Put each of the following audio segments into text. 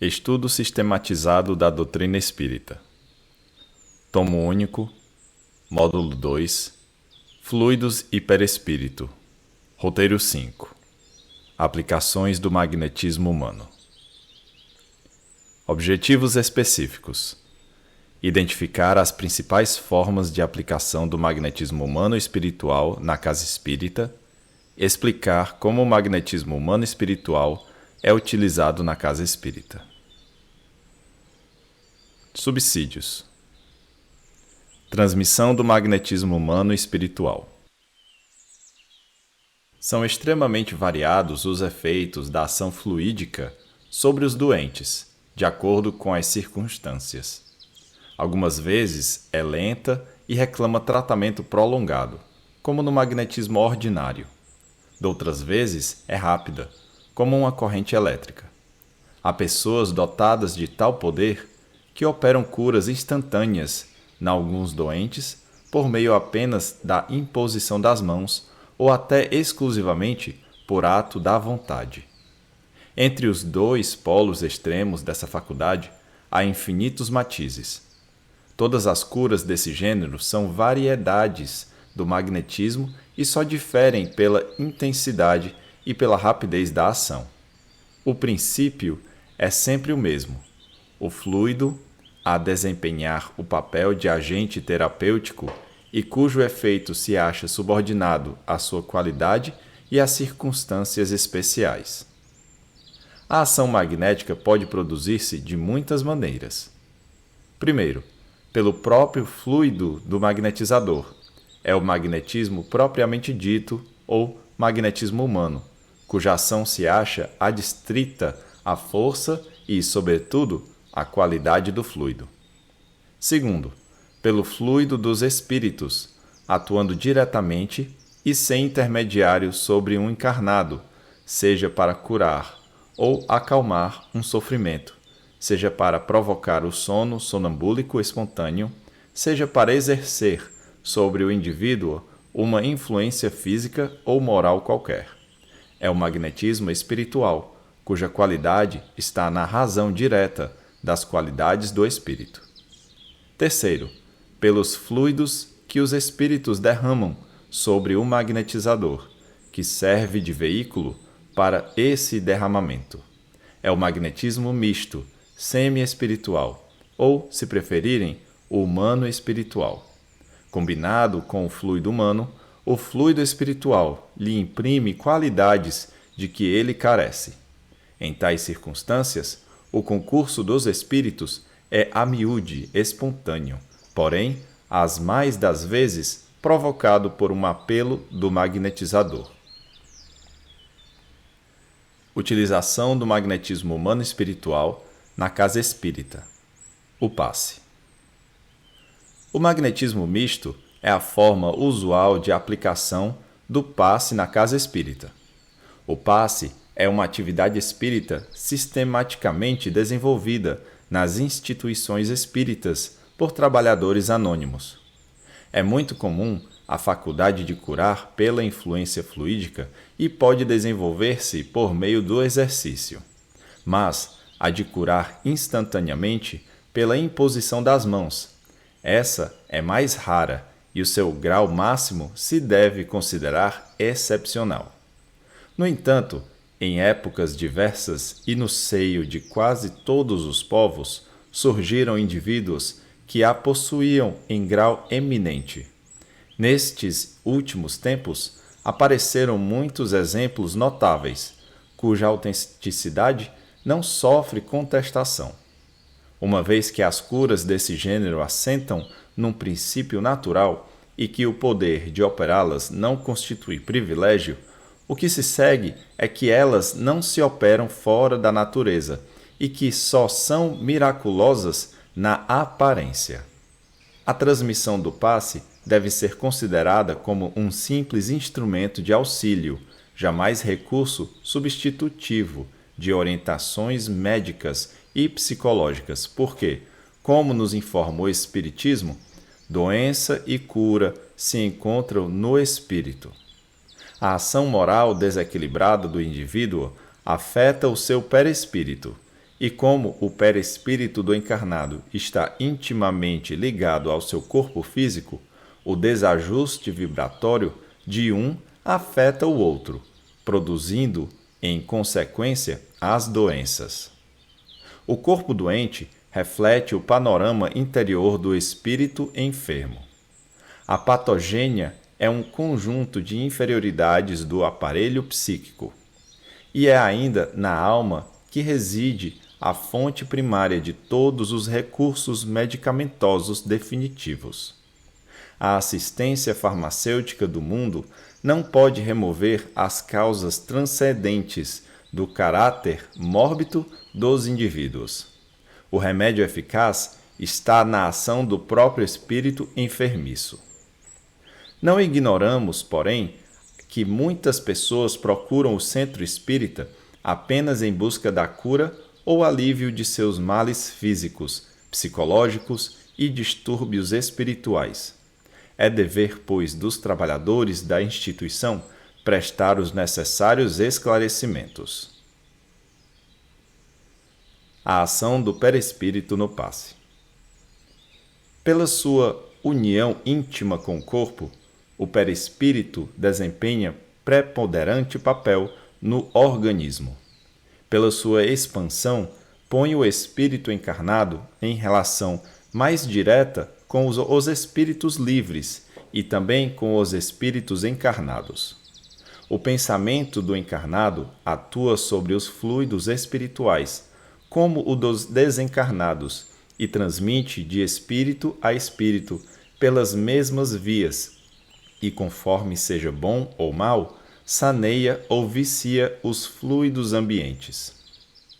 Estudo sistematizado da doutrina espírita. Tomo único, módulo 2, Fluidos e Perispírito. Roteiro 5. Aplicações do magnetismo humano. Objetivos específicos: identificar as principais formas de aplicação do magnetismo humano espiritual na casa espírita, explicar como o magnetismo humano espiritual é utilizado na casa espírita. Subsídios: transmissão do magnetismo humano espiritual. São extremamente variados os efeitos da ação fluídica sobre os doentes, de acordo com as circunstâncias. Algumas vezes é lenta e reclama tratamento prolongado, como no magnetismo ordinário. Doutras vezes é rápida, como uma corrente elétrica. Há pessoas dotadas de tal poder que operam curas instantâneas em alguns doentes por meio apenas da imposição das mãos ou até exclusivamente por ato da vontade. Entre os dois polos extremos dessa faculdade há infinitos matizes. Todas as curas desse gênero são variedades do magnetismo e só diferem pela intensidade e pela rapidez da ação. O princípio é sempre o mesmo: o fluido a desempenhar o papel de agente terapêutico e cujo efeito se acha subordinado à sua qualidade e às circunstâncias especiais. A ação magnética pode produzir-se de muitas maneiras. Primeiro, pelo próprio fluido do magnetizador. É o magnetismo propriamente dito ou magnetismo humano, cuja ação se acha adstrita à força e, sobretudo, à qualidade do fluido. Segundo, pelo fluido dos espíritos, atuando diretamente e sem intermediário sobre um encarnado, seja para curar ou acalmar um sofrimento, seja para provocar o sono sonambúlico espontâneo, seja para exercer sobre o indivíduo uma influência física ou moral qualquer. É o magnetismo espiritual, cuja qualidade está na razão direta das qualidades do espírito. Terceiro, pelos fluidos que os espíritos derramam sobre o magnetizador, que serve de veículo para esse derramamento. É o magnetismo misto, semi-espiritual, ou, se preferirem, o humano-espiritual. Combinado com o fluido humano, o fluido espiritual lhe imprime qualidades de que ele carece. Em tais circunstâncias, o concurso dos espíritos é a miúde espontâneo, porém, as mais das vezes, provocado por um apelo do magnetizador. Utilização do magnetismo humano espiritual na casa espírita. O passe. O magnetismo misto é a forma usual de aplicação do passe na casa espírita. O passe é uma atividade espírita sistematicamente desenvolvida nas instituições espíritas por trabalhadores anônimos. É muito comum a faculdade de curar pela influência fluídica e pode desenvolver-se por meio do exercício, mas a de curar instantaneamente pela imposição das mãos. Essa é mais rara e o seu grau máximo se deve considerar excepcional. No entanto, em épocas diversas e no seio de quase todos os povos, surgiram indivíduos que a possuíam em grau eminente. Nestes últimos tempos, apareceram muitos exemplos notáveis, cuja autenticidade não sofre contestação. Uma vez que as curas desse gênero assentam num princípio natural e que o poder de operá-las não constitui privilégio, o que se segue é que elas não se operam fora da natureza e que só são miraculosas na aparência. A transmissão do passe deve ser considerada como um simples instrumento de auxílio, jamais recurso substitutivo de orientações médicas e psicológicas, porque, como nos informa o Espiritismo, doença e cura se encontram no espírito. A ação moral desequilibrada do indivíduo afeta o seu perispírito e como o perispírito do encarnado está intimamente ligado ao seu corpo físico, o desajuste vibratório de um afeta o outro, produzindo, em consequência, as doenças. O corpo doente reflete o panorama interior do espírito enfermo. A patogênia é um conjunto de inferioridades do aparelho psíquico. E é ainda na alma que reside a fonte primária de todos os recursos medicamentosos definitivos. A assistência farmacêutica do mundo não pode remover as causas transcendentes do caráter mórbido dos indivíduos. O remédio eficaz está na ação do próprio espírito enfermiço. Não ignoramos, porém, que muitas pessoas procuram o centro espírita apenas em busca da cura ou alívio de seus males físicos, psicológicos e distúrbios espirituais. É dever, pois, dos trabalhadores da instituição prestar os necessários esclarecimentos. A ação do perispírito no passe. Pela sua união íntima com o corpo, o perispírito desempenha preponderante papel no organismo. Pela sua expansão, põe o espírito encarnado em relação mais direta com os espíritos livres e também com os espíritos encarnados. O pensamento do encarnado atua sobre os fluidos espirituais, como o dos desencarnados, e transmite de espírito a espírito pelas mesmas vias, e conforme seja bom ou mal, saneia ou vicia os fluidos ambientes.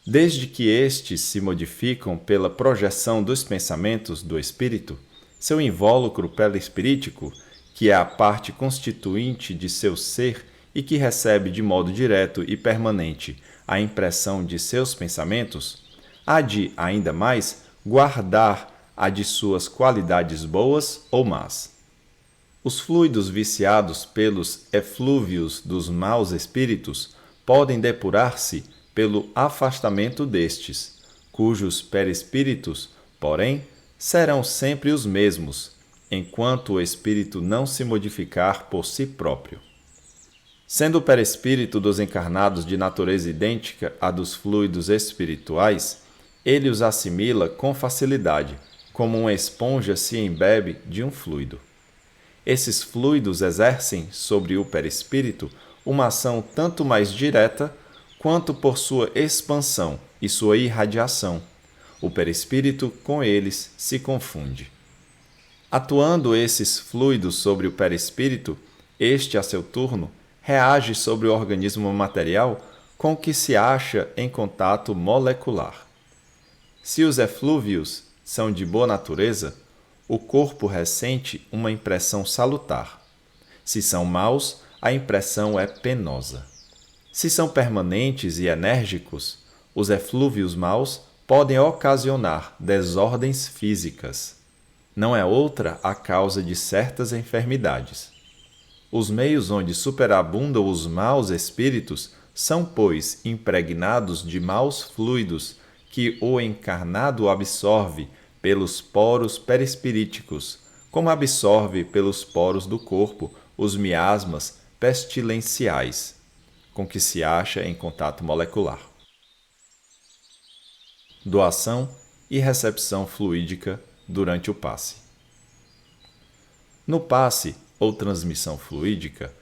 Desde que estes se modificam pela projeção dos pensamentos do espírito, seu invólucro perispirítico, que é a parte constituinte de seu ser e que recebe de modo direto e permanente a impressão de seus pensamentos, há de, ainda mais, guardar a de suas qualidades boas ou más. Os fluidos viciados pelos eflúvios dos maus espíritos podem depurar-se pelo afastamento destes, cujos perispíritos, porém, serão sempre os mesmos, enquanto o espírito não se modificar por si próprio. Sendo o perispírito dos encarnados de natureza idêntica à dos fluidos espirituais, ele os assimila com facilidade, como uma esponja se embebe de um fluido. Esses fluidos exercem sobre o perispírito uma ação tanto mais direta quanto por sua expansão e sua irradiação. O perispírito com eles se confunde. Atuando esses fluidos sobre o perispírito, este, a seu turno, reage sobre o organismo material com que se acha em contato molecular. Se os eflúvios são de boa natureza, o corpo ressente uma impressão salutar. Se são maus, a impressão é penosa. Se são permanentes e enérgicos, os eflúvios maus podem ocasionar desordens físicas. Não é outra a causa de certas enfermidades. Os meios onde superabundam os maus espíritos são, pois, impregnados de maus fluidos que o encarnado absorve pelos poros perispiríticos, como absorve pelos poros do corpo os miasmas pestilenciais, com que se acha em contato molecular. Doação e recepção fluídica durante o passe. No passe ou transmissão fluídica,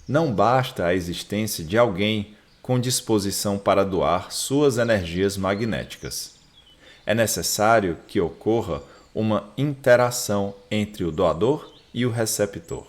não basta a existência de alguém com disposição para doar suas energias magnéticas. É necessário que ocorra uma interação entre o doador e o receptor.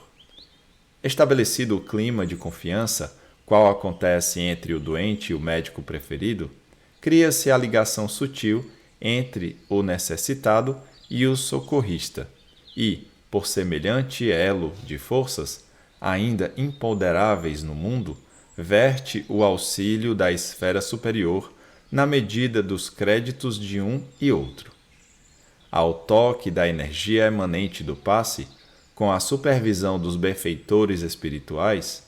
Estabelecido o clima de confiança, qual acontece entre o doente e o médico preferido, cria-se a ligação sutil entre o necessitado e o socorrista, e, por semelhante elo de forças, ainda imponderáveis no mundo, verte o auxílio da esfera superior na medida dos créditos de um e outro. Ao toque da energia emanente do passe, com a supervisão dos benfeitores espirituais,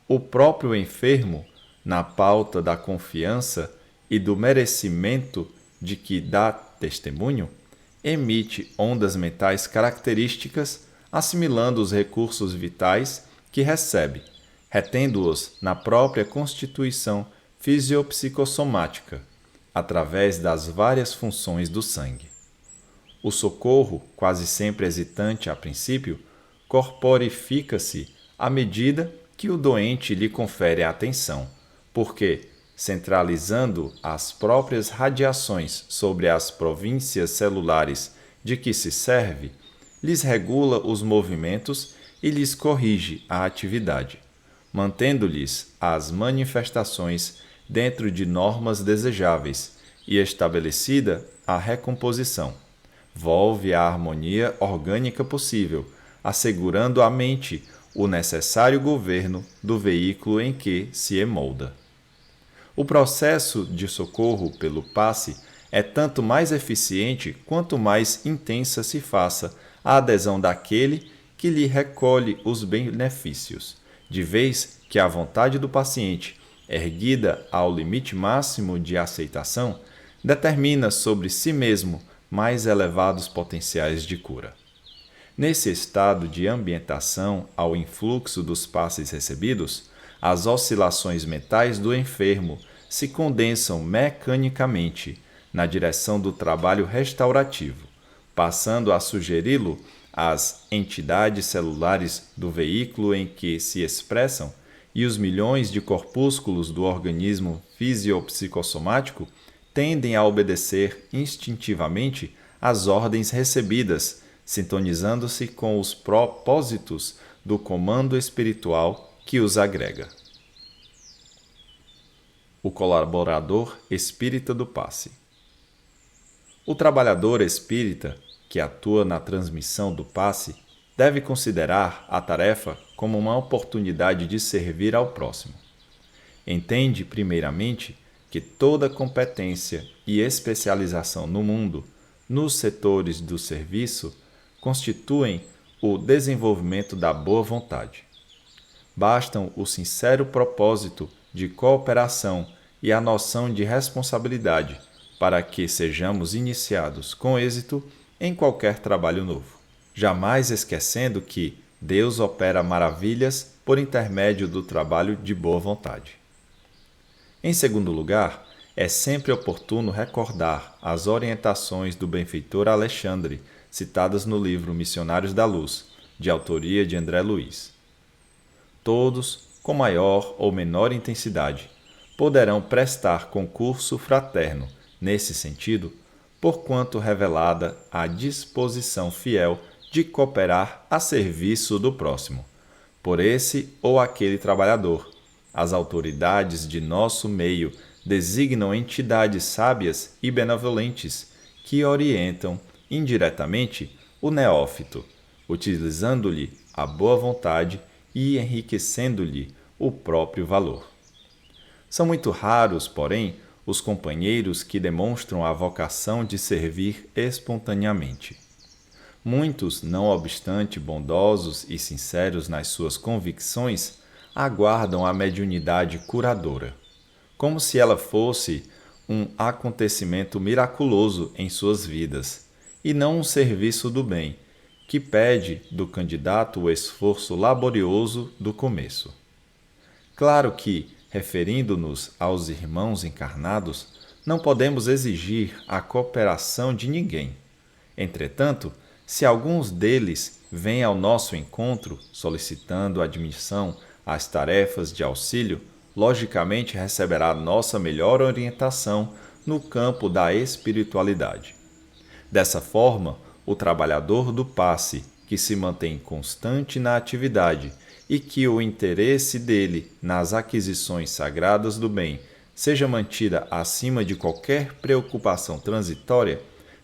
o próprio enfermo, na pauta da confiança e do merecimento de que dá testemunho, emite ondas mentais características, assimilando os recursos vitais que recebe, retendo-os na própria constituição fisiopsicossomática, através das várias funções do sangue. O socorro, quase sempre hesitante a princípio, corporifica-se à medida que o doente lhe confere atenção, porque, centralizando as próprias radiações sobre as províncias celulares de que se serve, lhes regula os movimentos e lhes corrige a atividade, mantendo-lhes as manifestações dentro de normas desejáveis e estabelecida a recomposição. Volve à harmonia orgânica possível, assegurando à mente o necessário governo do veículo em que se emolda. O processo de socorro pelo passe é tanto mais eficiente quanto mais intensa se faça a adesão daquele que lhe recolhe os benefícios, de vez que a vontade do paciente, erguida ao limite máximo de aceitação, determina sobre si mesmo mais elevados potenciais de cura. Nesse estado de ambientação ao influxo dos passes recebidos, as oscilações mentais do enfermo se condensam mecanicamente na direção do trabalho restaurativo, passando a sugeri-lo às entidades celulares do veículo em que se expressam, e os milhões de corpúsculos do organismo fisiopsicossomático tendem a obedecer instintivamente às ordens recebidas, sintonizando-se com os propósitos do comando espiritual que os agrega. O colaborador espírita do passe. O trabalhador espírita que atua na transmissão do passe deve considerar a tarefa como uma oportunidade de servir ao próximo. Entende, primeiramente, que toda competência e especialização no mundo, nos setores do serviço, constituem o desenvolvimento da boa vontade. Bastam o sincero propósito de cooperação e a noção de responsabilidade para que sejamos iniciados com êxito em qualquer trabalho novo, jamais esquecendo que Deus opera maravilhas por intermédio do trabalho de boa vontade. Em segundo lugar, é sempre oportuno recordar as orientações do benfeitor Alexandre, citadas no livro Missionários da Luz, de autoria de André Luiz. Todos, com maior ou menor intensidade, poderão prestar concurso fraterno nesse sentido, porquanto revelada a disposição fiel de cooperar a serviço do próximo, por esse ou aquele trabalhador. As autoridades de nosso meio designam entidades sábias e benevolentes que orientam indiretamente o neófito, utilizando-lhe a boa vontade e enriquecendo-lhe o próprio valor. São muito raros, porém, os companheiros que demonstram a vocação de servir espontaneamente. Muitos, não obstante bondosos e sinceros nas suas convicções, aguardam a mediunidade curadora, como se ela fosse um acontecimento miraculoso em suas vidas, e não um serviço do bem, que pede do candidato o esforço laborioso do começo. Claro que, referindo-nos aos irmãos encarnados, não podemos exigir a cooperação de ninguém. Entretanto, se alguns deles vêm ao nosso encontro solicitando admissão às tarefas de auxílio, logicamente receberá nossa melhor orientação no campo da espiritualidade. Dessa forma, o trabalhador do passe, que se mantém constante na atividade e que o interesse dele nas aquisições sagradas do bem seja mantida acima de qualquer preocupação transitória,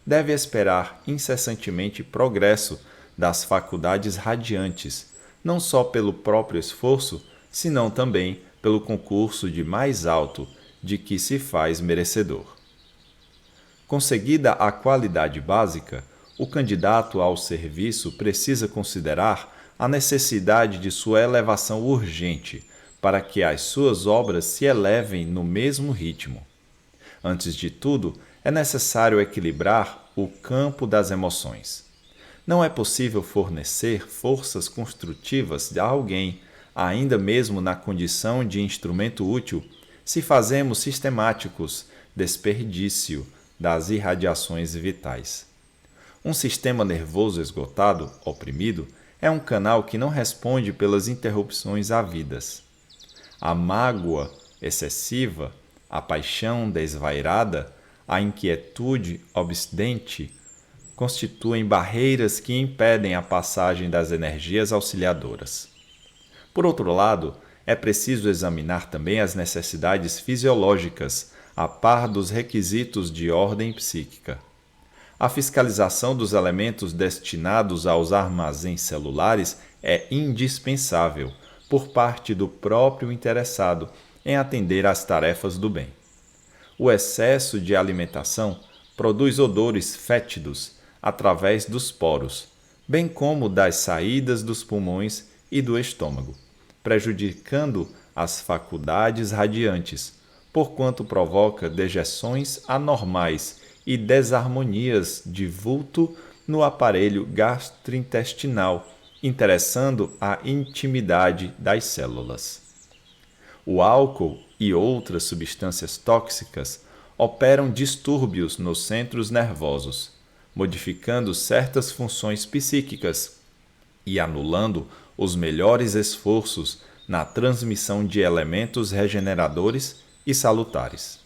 deve esperar incessantemente progresso das faculdades radiantes, não só pelo próprio esforço, senão também pelo concurso de mais alto de que se faz merecedor. Conseguida a qualidade básica, o candidato ao serviço precisa considerar a necessidade de sua elevação urgente, para que as suas obras se elevem no mesmo ritmo. Antes de tudo, é necessário equilibrar o campo das emoções. Não é possível fornecer forças construtivas a alguém, ainda mesmo na condição de instrumento útil, se fazemos sistemáticos desperdício das irradiações vitais. Um sistema nervoso esgotado, oprimido, é um canal que não responde pelas interrupções havidas. A mágoa excessiva, a paixão desvairada, a inquietude obstinente constituem barreiras que impedem a passagem das energias auxiliadoras. Por outro lado, é preciso examinar também as necessidades fisiológicas, a par dos requisitos de ordem psíquica. A fiscalização dos elementos destinados aos armazéns celulares é indispensável por parte do próprio interessado em atender às tarefas do bem. O excesso de alimentação produz odores fétidos através dos poros, bem como das saídas dos pulmões e do estômago, prejudicando as faculdades radiantes, porquanto provoca dejeções anormais e desarmonias de vulto no aparelho gastrointestinal, interessando a intimidade das células. O álcool e outras substâncias tóxicas operam distúrbios nos centros nervosos, modificando certas funções psíquicas e anulando os melhores esforços na transmissão de elementos regeneradores e salutares.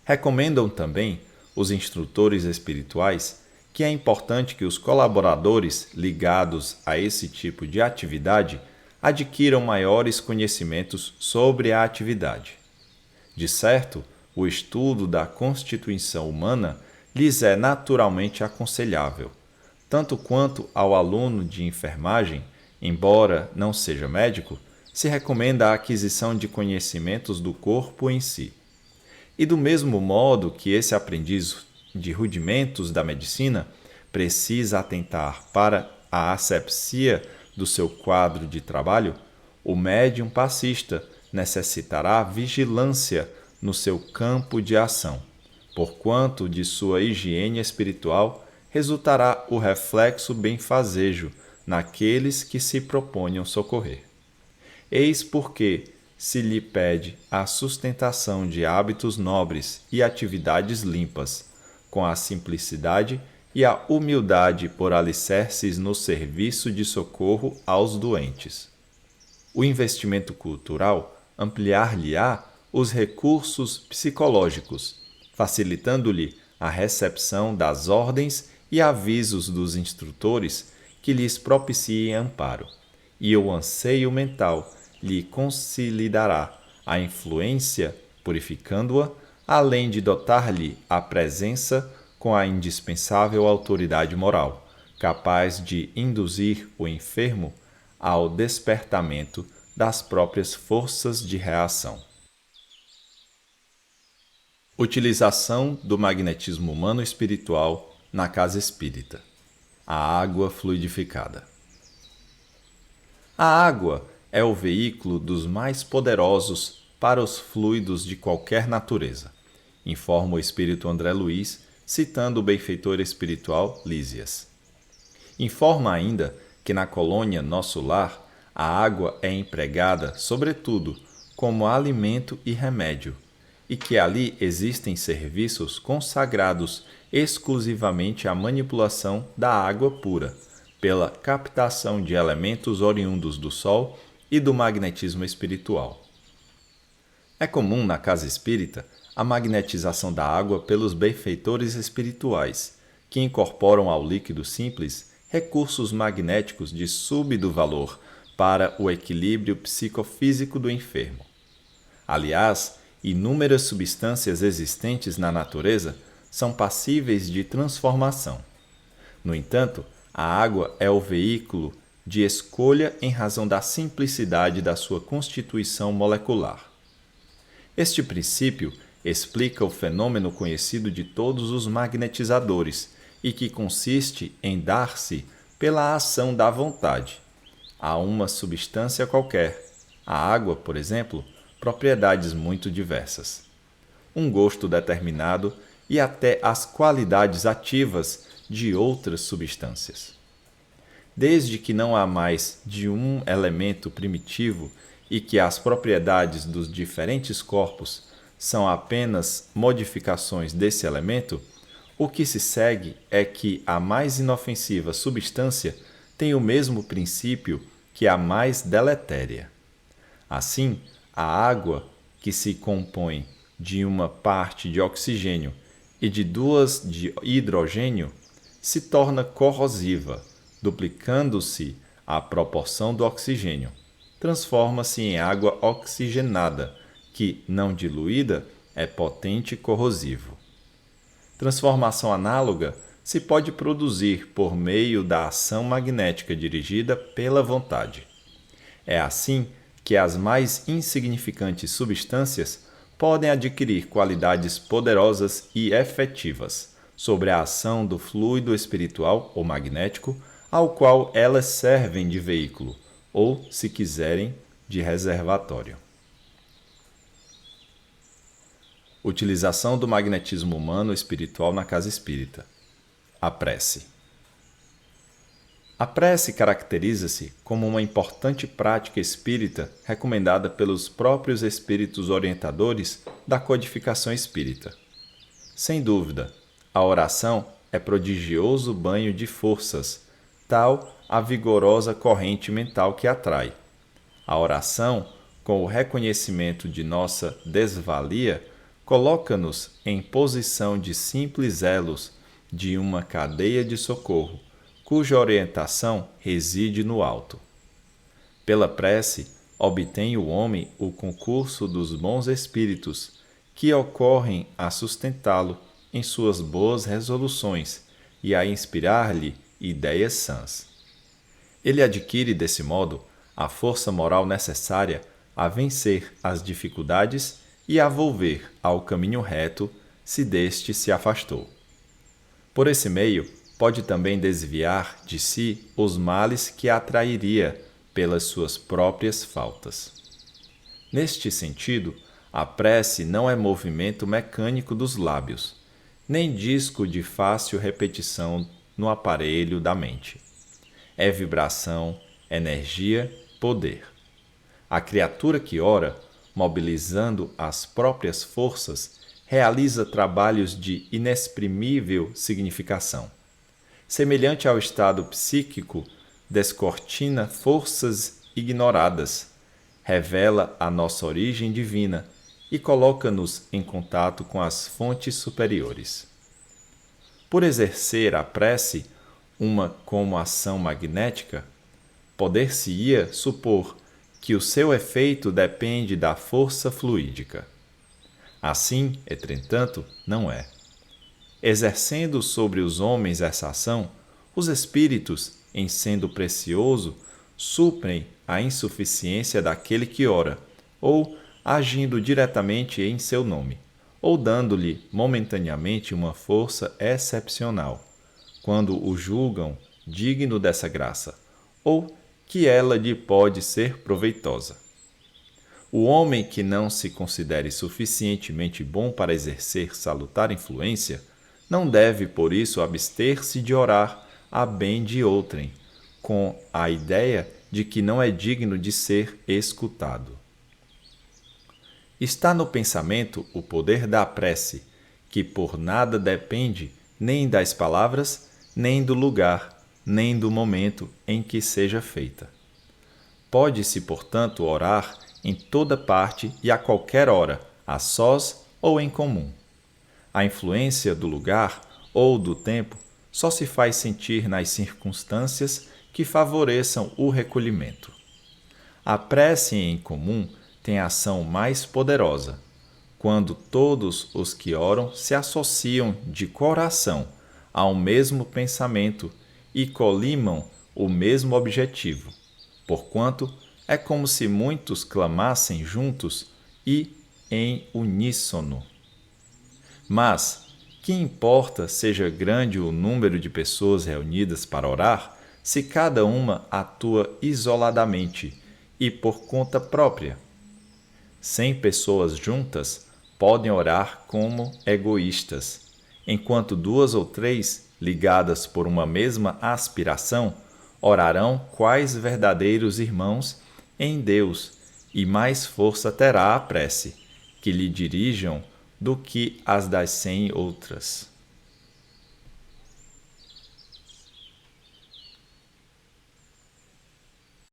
Recomendam também os instrutores espirituais que é importante que os colaboradores ligados a esse tipo de atividade adquiram maiores conhecimentos sobre a atividade. De certo, o estudo da constituição humana lhes é naturalmente aconselhável, tanto quanto ao aluno de enfermagem, embora não seja médico, se recomenda a aquisição de conhecimentos do corpo em si. E do mesmo modo que esse aprendiz de rudimentos da medicina precisa atentar para a asepsia do seu quadro de trabalho, o médium passista necessitará vigilância no seu campo de ação, porquanto de sua higiene espiritual resultará o reflexo benfazejo naqueles que se proponham socorrer. Eis porque se lhe pede a sustentação de hábitos nobres e atividades limpas, com a simplicidade e a humildade por alicerces no serviço de socorro aos doentes. O investimento cultural ampliar-lhe-á os recursos psicológicos, facilitando-lhe a recepção das ordens e avisos dos instrutores que lhes propiciem amparo, e o anseio mental lhe consolidará a influência, purificando-a, além de dotar-lhe a presença com a indispensável autoridade moral, capaz de induzir o enfermo ao despertamento das próprias forças de reação. Utilização do magnetismo humano espiritual na casa espírita. A água fluidificada. A água é o veículo dos mais poderosos para os fluidos de qualquer natureza, informa o espírito André Luiz, citando o benfeitor espiritual Lísias. Informa ainda que na colônia Nosso Lar, a água é empregada, sobretudo, como alimento e remédio, e que ali existem serviços consagrados exclusivamente à manipulação da água pura, pela captação de elementos oriundos do Sol e do magnetismo espiritual. É comum na casa espírita a magnetização da água pelos benfeitores espirituais, que incorporam ao líquido simples recursos magnéticos de súbito valor para o equilíbrio psicofísico do enfermo. Aliás, inúmeras substâncias existentes na natureza são passíveis de transformação. No entanto, a água é o veículo de escolha em razão da simplicidade da sua constituição molecular. Este princípio explica o fenômeno conhecido de todos os magnetizadores e que consiste em dar-se pela ação da vontade a uma substância qualquer, a água, por exemplo, propriedades muito diversas. um gosto determinado e até as qualidades ativas de outras substâncias. Desde que não há mais de um elemento primitivo e que as propriedades dos diferentes corpos são apenas modificações desse elemento, o que se segue é que a mais inofensiva substância tem o mesmo princípio que a mais deletéria. Assim, a água, que se compõe de uma parte de oxigênio e de duas de hidrogênio, se torna corrosiva, duplicando-se a proporção do oxigênio. Transforma-se em água oxigenada, que, não diluída, é potente corrosivo. Transformação análoga se pode produzir por meio da ação magnética dirigida pela vontade. É assim que as mais insignificantes substâncias podem adquirir qualidades poderosas e efetivas sobre a ação do fluido espiritual ou magnético ao qual elas servem de veículo, ou, se quiserem, de reservatório. Utilização do magnetismo humano espiritual na casa espírita. A prece. A prece caracteriza-se como uma importante prática espírita recomendada pelos próprios espíritos orientadores da codificação espírita. Sem dúvida, a oração é prodigioso banho de forças, tal a vigorosa corrente mental que atrai. A oração, com o reconhecimento de nossa desvalia, coloca-nos em posição de simples elos de uma cadeia de socorro, cuja orientação reside no alto. Pela prece, obtém o homem o concurso dos bons espíritos, que ocorrem a sustentá-lo em suas boas resoluções e a inspirar-lhe ideias sãs. Ele adquire, desse modo, a força moral necessária a vencer as dificuldades e a volver ao caminho reto, se deste se afastou. Por esse meio, pode também desviar de si os males que atrairia pelas suas próprias faltas. Neste sentido, a prece não é movimento mecânico dos lábios, nem disco de fácil repetição no aparelho da mente. É vibração, energia, poder. A criatura que ora, mobilizando as próprias forças, realiza trabalhos de inexprimível significação. Semelhante ao estado psíquico, descortina forças ignoradas, revela a nossa origem divina e coloca-nos em contato com as fontes superiores. Por exercer a prece uma como ação magnética, poder-se-ia supor que o seu efeito depende da força fluídica. Assim, entretanto, não é. Exercendo sobre os homens essa ação, os espíritos, em sendo precioso, suprem a insuficiência daquele que ora, ou agindo diretamente em seu nome, ou dando-lhe momentaneamente uma força excepcional, quando o julgam digno dessa graça, ou que ela lhe pode ser proveitosa. O homem que não se considere suficientemente bom para exercer salutar influência, não deve, por isso, abster-se de orar a bem de outrem, com a ideia de que não é digno de ser escutado. Está no pensamento o poder da prece, que por nada depende nem das palavras, nem do lugar, nem do momento em que seja feita. Pode-se, portanto, orar em toda parte e a qualquer hora, a sós ou em comum. A influência do lugar ou do tempo só se faz sentir nas circunstâncias que favoreçam o recolhimento. A prece em comum tem ação mais poderosa, quando todos os que oram se associam de coração ao mesmo pensamento e colimam o mesmo objetivo, porquanto é como se muitos clamassem juntos e em uníssono. Mas, que importa seja grande o número de pessoas reunidas para orar, se cada uma atua isoladamente e por conta própria? 100 pessoas juntas podem orar como egoístas, enquanto duas ou três, ligadas por uma mesma aspiração, orarão quais verdadeiros irmãos em Deus, e mais força terá a prece que lhe dirijam do que as das 100 outras.